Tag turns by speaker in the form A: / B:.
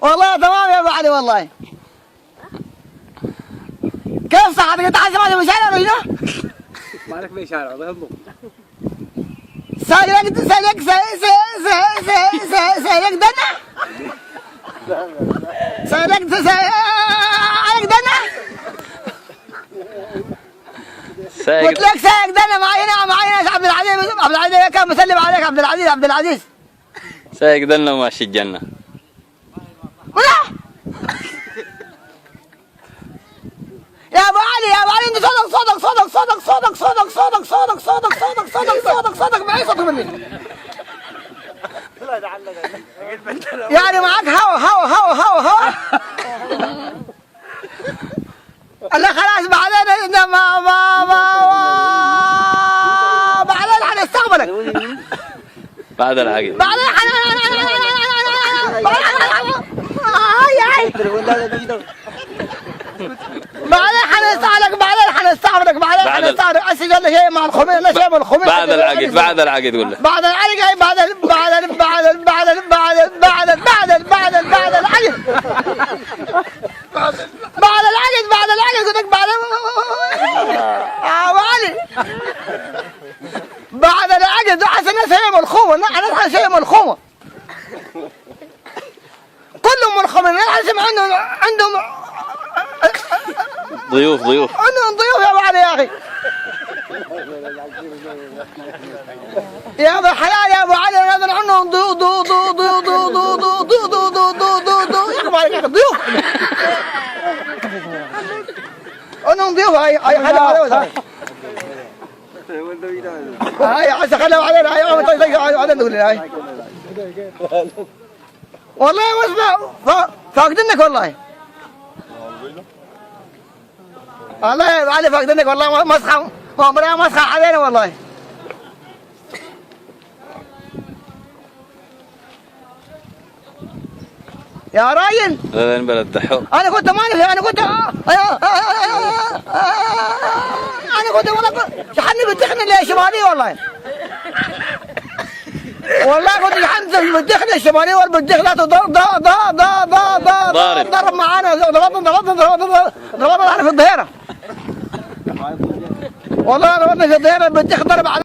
A: والله تمام يا ابو علي والله. كيف صحتك؟ انت عايز تمشي مشارع ولا هنا؟
B: مالك في شارع الله يهمك.
A: سالك دنا. سالك دنا. قلت لك سالك دنا معايا عبد العزيز كان مسلم عليك. عبد العزيز
C: سايق دلنا وماشي الجنة.
A: يا ابو علي انت صدق معي صدق مني. يعني معك هوا الله خلاص بعدين بعدين حنستقبلك
C: بعد العقد.
A: بعدين حنستعملك اسجل شيء مع الخميس. لا شيء مع الخميس
C: بعد العقد قول له.
A: بعد العقد بعد العقد قلت لك علي بعد العقد احسن ناس هي ملخومه. انا شيء ملخومه كلهم ملخومين. عندهم
C: ضيوف
A: عندهم ضيوف يا ابو علي يا اخي. يا ابو الحلال يا ابو علي نازل عندهم ضيوف عندهم ضيوف. هاي خلوا علينا هاي عسى خلوا علينا هاي نقول هاي والله واسمع فاقدنك والله يا علي فاقدنك والله. مسخة علينا والله. يا راجل
C: هذا بلد دحوم.
A: انا كنت والله شحني بالدخنه الشماليه والله كنت شحني بالدخنه الشماليه والبالدخنه ضرب معانا. ضربنا في الظهيره والله ضربنا في الظهيره بالدخ ضرب على